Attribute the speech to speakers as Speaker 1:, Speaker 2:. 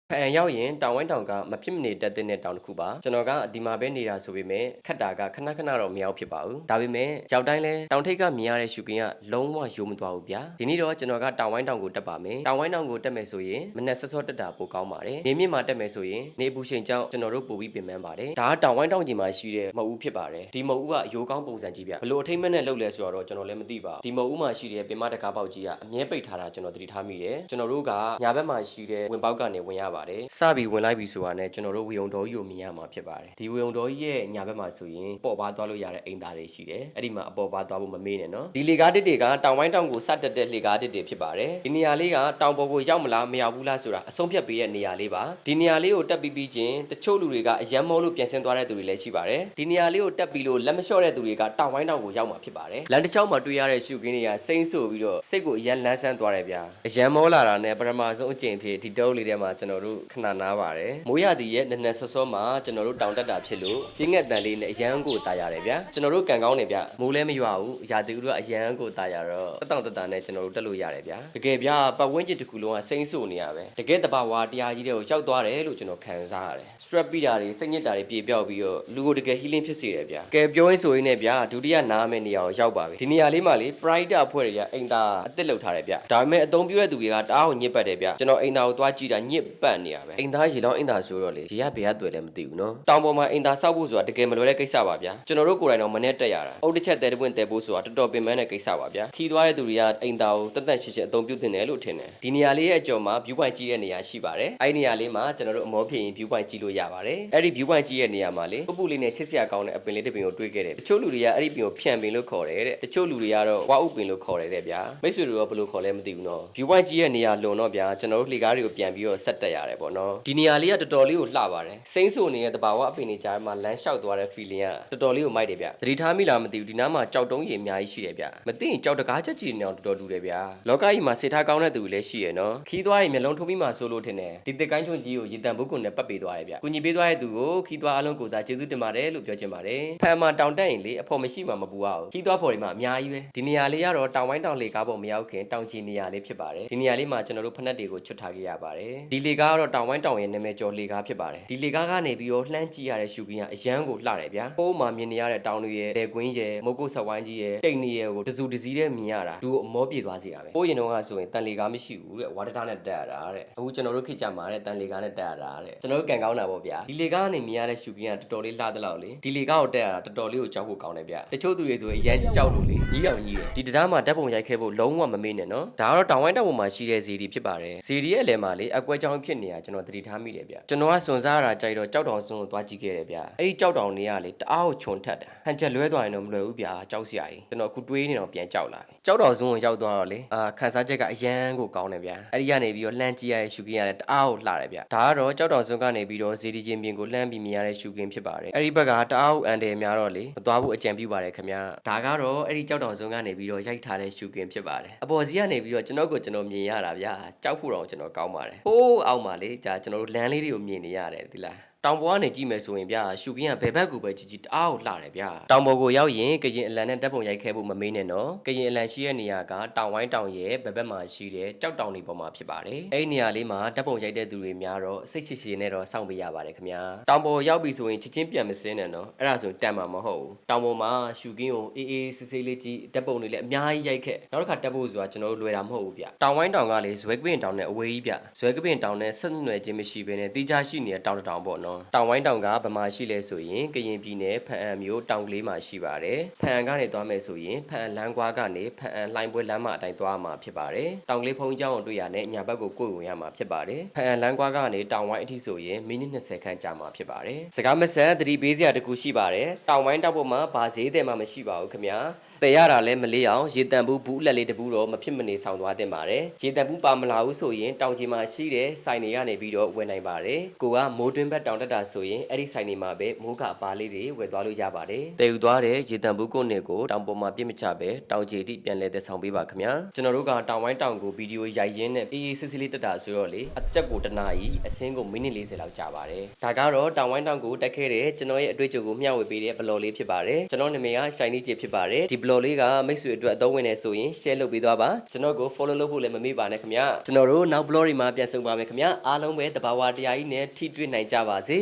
Speaker 1: ဖန်ရောက်ရင်တောင်ဝိုင်းတောင်ကမဖြစ်မနေတက်တဲ့တောင်တစ်ခုပါကျွန်တော်ကဒီမှာပဲနေတာဆိုပေမဲ့ခက်တာကခဏခဏတော့မရောက်ဖြစ်ပါဘူးဒါပေမဲ့ရောက်တိုင်းလဲတောင်ထိပ်ကမြင်ရတဲ့ရှုကင်းကလုံးဝယိုမသွားဘူးဗျာဒီနေ့တော့ကျွန်တော်ကတောင်ဝိုင်းတောင်ကိုတက်ပါမယ်တောင်ဝိုင်းတောင်ကိုတက်မယ်ဆိုရင်မနက်စောစောတက်တာပိုကောင်းပါတယ်နေမြင့်မှာတက်မယ်ဆိုရင်နေပူချိန်ကြောင့်ကျွန်တော်တို့ပိုပြီးပင်ပန်းပါတယ်ဒါကတောင်ဝိုင်းတောင်ကြီးမှာရှိတဲ့မအူးဖြစ်ပါတယ်ဒီမအူးကရိုးကောင်းပုံစံကြီးဗျဘလို့အထိမ့်မဲ့နဲ့လှုပ်လဲဆိုတော့ကျွန်တော်လည်းမသိပါဘူးဒီမအူးမှာရှိတဲ့ပင်မတကားပေါက်ကြီးကအမြဲပိတ်ထားတာကျွန်တော်သတိထားမိတယ်ကျွန်တော်တို့ကညာဘက်မှာရှိတဲ့ဝင်ပေါက်ကနေဝင်ရပါတယ်စပြီးဝင်လိုက်ပြီဆိုတာနဲ့ကျွန်တော်တို့ဝေုံတော်ကြီးကိုမြင်ရမှာဖြစ်ပါတယ်ဒီဝေုံတော်ကြီးရဲ့ညာဘက်မှာဆိုရင်ပေါ်ပါသွားလို့ရတဲ့အိမ်သားတွေရှိတယ်အဲ့ဒီမှာအပေါ်ပါသွားဖို့မမေ့နဲ့နော်ဒီလေကားတစ်တွေကတောင်ဝိုင်းတောင်ကိုစတက်တဲ့လေကားတစ်တွေဖြစ်ပါတယ်ဒီနေရာလေးကတောင်ပေါ်ကိုရောက်မလားမရောက်ဘူးလားဆိုတာအဆုံးဖြတ်ပေးတဲ့နေရာလေးပါဒီနေရာလေးကိုတက်ပြီးချင်းတချို့လူတွေကအယမ်းမောလို့ပြန်ဆင်းသွားတဲ့သူတွေလည်းရှိပါတယ်ဒီနေရာလေးကိုတက်ပြီးလို့လက်မလျှော့တဲ့သူတွေကတောင်ဝိုင်းတောင်ကိုရောက်မှာဖြစ်ပါတယ်လမ်းတစ်ချောင်းမှာတွေ့ရတဲ့ရှုခင်းတွေကစိမ့်ဆိုပြီးတော့စိတ်ကိုအယမ်းလန်းဆန်းသွားတယ်ဗျာအယမ်းမောလာတာနဲ့ပထမဆုံးအကျင့်ဖြစ်ဒီတုံးလေးထဲမှာကျွန်တော်တို့ခဏနားပါတယ်မိုးရသည်ရဲ့နက်နက်ဆော့ဆော့မှာကျွန်တော်တို့တောင်တက်တာဖြစ်လို့ကျင်းငက်တန်လေးနဲ့အယမ်းကိုတာရတယ်ဗျာကျွန်တော်တို့ကန်ကောင်းနေဗျမိုးလည်းမရွာဘူးရာသီဥတုကအယမ်းကိုတာရတော့တက်တောင်တက်တာနဲ့ကျွန်တော်တို့တက်လို့ရတယ်ဗျာတကယ်ဗျာပတ်ဝန်းကျင်တစ်ခုလုံးကစိမ့်ဆိုနေရပဲတကယ်တဘာဝတရားကြီးတွေကိုရောက်သွားတယ်လို့ကျွန်တော်ခံစားရတယ် stress ပြီးတာတွေစိတ်ညစ်တာတွေပြေပြောက်ပြီးတော့လူကိုတကယ် healing ဖြစ်စေတယ်ဗျာကဲပြောရင်းဆိုရင်းနဲ့ဗျာဒုတိယနားမယ့်နေရာကိုရောက်ပါပြီဒီနေရာလေးမှာလေ pride အဖွဲ့တွေကအိမ်သားအစ်စ်လောက်ထားတယ်ဗျာဒါပေမဲ့အသုံးပြုတဲ့သူတွေကတအားကိုညစ်ပတ်တယ်ဗျာကျွန်တော်အိမ်သားကိုသွားကြည့်တာညစ်ပတ်နေရပဲအိမ်သားရေလောင်းအိမ်သားဆိုတော့လေဒီကဘယ်ကတွေ့လဲမသိဘူးနော်တောင်ပေါ်မှာအိမ်သားစောက်ဖို့ဆိုတာတကယ်မလွယ်တဲ့ကိစ္စပါဗျာကျွန်တော်တို့ကိုယ်တိုင်တော့မနဲ့တက်ရတာအုတ်တစ်ချက်တဲတပွင့်တဲဖို့ဆိုတာတော်တော်ပင်ပန်းတဲ့ကိစ္စပါဗျာခီးသွားတဲ့သူတွေကအိမ်သားကိုတက်တက်ရှင်းရှင်းအသုံးပြုတင်တယ်လို့ထင်တယ်ဒီနေရာလေးရဲ့အကျော်မှာ view point ကြီးတဲ့နေရာရှိပါတယ်အဲ့ဒီနေရာလေးမှာကျွန်တော်တို့အမောဖြစ်ရင် view point ကြီးလို့ရပါတယ်အဲ့ဒီ view point ကြီးရဲ့နေရာမှာလေပုပ်ပုလေးနဲ့ချစ်စရာကောင်းတဲ့အပင်လေးတစ်ပင်ကိုတွေ့ခဲ့တယ်တချို့လူတွေကအဲ့ဒီပင်ကိုဖြန့်ပင်လို့ခေါ်တယ်တဲ့တချို့လူတွေကတော့ဝါဥပင်လို့ခေါ်တယ်တဲ့ဗျာမိတ်ဆွေတို့ကဘယ်လိုခေါ်လဲမသိဘူးနော် view point ကြီးရဲ့နေရာလွန်တော့ဗျာကျွန်တော်တို့လှေကားတွေကိုပြန်ပြီးတော့ဆက်တက်ရတယ်ပေါ့နော်ဒီနေရာလေးကတော်တော်လေးကိုလှပါတယ်စိမ့်ဆိုနေတဲ့တဘာဝအပင်တွေကြားမှာလမ်းလျှောက်သွားတဲ့ feeling ကတော်တော်လေးကိုမိုက်တယ်ဗျသတိထားမိလားမသိဘူးဒီနားမှာကြောက်တုံးရည်အများကြီးရှိတယ်ဗျမသိရင်ကြောက်တကားချက်ကြီးနေအောင်တော်တော်လူတယ်ဗျာလောကကြီးမှာစေထားကောင်းတဲ့သူတွေလည်းရှိရနော်ခီးသွားရင်မျက်လုံးထိုးပြီးမှဆိုလို့ထင်တယ်ဒီတက်ကိုင်းချုံကြီးကိုရေတံပုတ်ကုန်နဲ့ပတ်ပေးသွားတယ်ဗျကုညီပေးသွားတဲ့သူကိုခီးသွားအလုံးကိုသာကျေးဇူးတင်ပါတယ်လို့ပြောချင်ပါတယ်ဖန်မှာတောင်တက်ရင်လေအဖို့မရှိမှမပူအောင်ခီးသွားဖို့တွေမှာအများကြီးပဲဒီနေရာလေးကတော့တောင်ဝိုင်းတောင်လေကားပေါ်မရောက်ခင်တောင်ကြီးနေရာလေးဖြစ်ပါတယ်ဒီနေရာလေးမှာကျွန်တော်တို့ဖက်နှက်တွေကိုချွတ်ထားခဲ့ရပါတယ်ဒီလေကားကတော့တောင်ဝိုင်းတောင်ရဲ့နာမည်ကျော်လေကားဖြစ်ပါတယ်ဒီလေကားကနေပြီးတော့လှမ်းကြည့်ရတဲ့ရှုခင်းကအရန်ကိုလှတယ်ဗျာပိုးမှာမြင်နေရတဲ့တောင်တွေရဲ့လေကွင်းရဲ့မုတ်ကုတ်ဆက်ဝိုင်းကြီးရဲ့တိတ်နေရဲ့ကိုတစုတစည်းတည်းမြင်ရတာသူ့အမောပြေသွားစေတာပဲပိုးရင်တော့ဆိုရင်တန်လေကားမရှိဘူးတဲ့ဝါဒတာနဲ့တက်ရတာတဲ့အခုကျွန်တော်တို့ခေတ်ကြမှာတဲ့တန်လေကားနဲ့တက်ရတာတဲ့ကျွန်တော်တို့ကန်ကောင်းတာပေါ့ဗျာဒီလေကားကနေမြင်ရတဲ့ရှုခင်းကတော်တော်လေးလှတဲ့လောက်လေဒီလေကားကိုတက်ရတာတော်တော်လေးကိုကြောက်ဖို့ကောင်းတယ်ဗျာတချို့သူတွေဆိုရင်အရန်ကြောက်လို့လေကြီးအောင်ကြီးတယ်ဒီတရားမှာဓာတ်ပုံရိုက်ခဲ့ဖို့လုံးဝမမေ့နဲ့နော်ဒါကတော့တောင်ဝိုင်းတောင်ပေါ်မှာရှိတဲ့ဇီဒီဖြစ်ပါတယ်ဇီဒီရဲ့အလယ်မှာလေအကွဲကြောင်းဖြစ်နေတာကျွန်တော်သတိထားမိတယ်ဗျာကျွန်တော်ကစွန်စားရတာကြိုက်တော့ကြောက်တောင်စွန်းကိုသွားကြည့်ခဲ့တယ်ဗျာအဲ့ဒီကြောက်တောင်တွေကလေတအားကိုခြုံထက်တာဟန်ချက်လွဲသွားရင်တော့မလွယ်ဘူးဗျာကြောက်စရာကြီးကျွန်တော်အခုတွေးနေတော့ပြန်ကြောက်လာပြီကြောက်တောင်စွန်းကိုရောက်သွားတော့လေခန်းစားချက်ကအရန်ကိုကောင်းတယ်ဗျာအဲ့ဒီကနေပြီးတော့လှမ်းကြည့်ရတဲ့ရှုခင်းရတယ်တအားကိုလှတယ်ဗျာဒါကတော့ကြောက်တောင်စွန်းကနေပြီးတော့ဇီဒီချင်းပြင်ကိုလှမ်းပြီးမြင်ရတဲ့ရှုခင်းဖြစ်ပါတယ်အဲ့ဒီဘက်ကတအားကိုအန်တယ်များတော့လေမသွားဘူးအကြံပြုပါတယ်ခင်ဗျာဒါကတော့အဲ့ဒီကြောက်တောင်စွန်းကနေပြီးတော့ရိုက်ထားတဲ့ရှုခင်းဖြစ်ပါတယ်အပေါ်စီကနေပြီးတော့ကျွန်တော်မြင်ရတာဗျာကြောက်ဖို့တော့ကျွန်တော်ကောင်းပါတယ်ဟိုးအောက်မှာလေဒါကျွန်တော်တို့လမ်းလေးတွေကိုမြင်နေရတယ်ဒီလားတောင်ပေါ်ကနေကြည့်မယ်ဆိုရင်ဗျာရှုခင်းကဘယ်ဘက်ကိုပဲကြည့်ကြည့်တအားကိုလှတယ်ဗျာတောင်ပေါ်ကိုရောက်ရင်ကရင်အလံနဲ့ဓာတ်ပုံရိုက်ခဲ့ဖို့မမေးနဲ့နော်ကရင်အလံရှိတဲ့နေရာကတောင်ဝိုင်းတောင်ရဲ့ဘက်မှာရှိတဲ့ကြောက်တောင်တွေပေါ်မှာဖြစ်ပါတယ်အဲ့ဒီနေရာလေးမှာဓာတ်ပုံရိုက်တဲ့သူတွေများတော့စိတ်ချစ်ချင်နဲ့တော့စောင့်ပေးရပါတယ်ခင်ဗျာတောင်ပေါ်ရောက်ပြီဆိုရင်ချက်ချင်းပြန်မစင်းနဲ့နော်အဲ့ဒါဆိုတန်မှာမဟုတ်ဘူးတောင်ပေါ်မှာရှုခင်းကိုအေးအေးဆေးဆေးလေးကြည့်ဓာတ်ပုံတွေလည်းအများကြီးရိုက်ခဲ့နောက်တစ်ခါတက်ဖို့ဆိုတာကျွန်တော်တို့လွယ်တာမဟုတ်ဘူးဗျတောင်ဝိုင်းတောင်ကလေဇွဲကပင်တောင်နဲ့အဝေးကြီးဗျဇွဲကပင်တောင်နဲ့ဆက်နွယ်ခြင်းမရှိဘဲနဲ့တိကျရှိနေတဲ့တောင်တောင်ပေါ့နော်တောင်ဝိုင်းတောင်ကဗမာရှိလဲဆိုရင်ကရင်ပြည်နယ်ဖန်အံမြို့တောင်ကလေးမှာရှိပါတယ်ဖန်အံကနေသွားမယ်ဆိုရင်ဖန်အံလမ်းကွာကနေဖန်အံလှိုင်းပွဲလမ်းမအတိုင်းသွားမှာဖြစ်ပါတယ်တောင်ကလေးဖုံးကျောင်းကိုတွေ့ရတဲ့ညာဘက်ကိုကိုယ်ဝင်ရမှာဖြစ်ပါတယ်ဖန်အံလမ်းကွာကနေတောင်ဝိုင်းအထိဆိုရင်မိနစ်20ခန့်ကြာမှာဖြစ်ပါတယ်စကားမဆက်သတိပေးစရာတခုရှိပါတယ်တောင်ဝိုင်းတောက်ပေါ်မှာဘာဈေးတယ်မှမရှိပါဘူးခင်ဗျာတည်ရတာလည်းမလေးအောင်ရေတံဘူးလက်လေးတဘူးတော့မဖြစ်မနေဆောင်သွားတင်ပါတယ်ရေတံဘူးပါမလာဘူးဆိုရင်တောင်ကြီးမှာရှိတဲ့စိုင်တွေကနေပြီးတော့ဝင်နိုင်ပါတယ်ကိုကမိုးတွင်းဘက်တောင် တက်တာဆိုရင်အဲ့ဒီဆိုင်တွေမှာပဲမိုးကအပါလေးတွေဝယ်သွားလို့ရပါတယ်တည်ယူသွားတဲ့ရေတံဘူးကုန်းတွေကိုတောင်ပေါ်မှာပြစ်မချပဲတောင်ကျေတိပြန်လဲသက်ဆောင်ပေးပါခင်ဗျာကျွန်တော်တို့ကတောင်ဝိုင်းတောင်ကိုဗီဒီယိုရိုက်ရင်းနဲ့အေးအေးဆေးဆေးလေးတက်တာဆိုတော့လေအသက်ကိုတနာကြီးအစင်းကိုမိနစ်40လောက်ကြာပါတယ်ဒါကတော့တောင်ဝိုင်းတောင်ကိုတက်ခဲ့တဲ့ကျွန်တော်ရဲ့အတွေ့အကြုံကိုမျှဝေပေးတဲ့ဘလော်လေးဖြစ်ပါတယ်ကျွန်တော်နာမည်က Shiny ကျေဖြစ်ပါတယ်ဒီဘလော်လေးကမိတ်ဆွေအတွက်အသုံးဝင်နေဆိုရင် share လုပ်ပေးသွားပါကျွန်တော်ကို follow လုပ်ဖို့လည်းမမေ့ပါနဲ့ခင်ဗျာကျွန်တော်တို့နောက် blog တွေမှာပြန်ဆုံပါမယ်ခင်ဗျာအားလုံးပဲတဘာဝတရားကြီးနဲ့ထိတွေ့နိုင်ကြပါစေ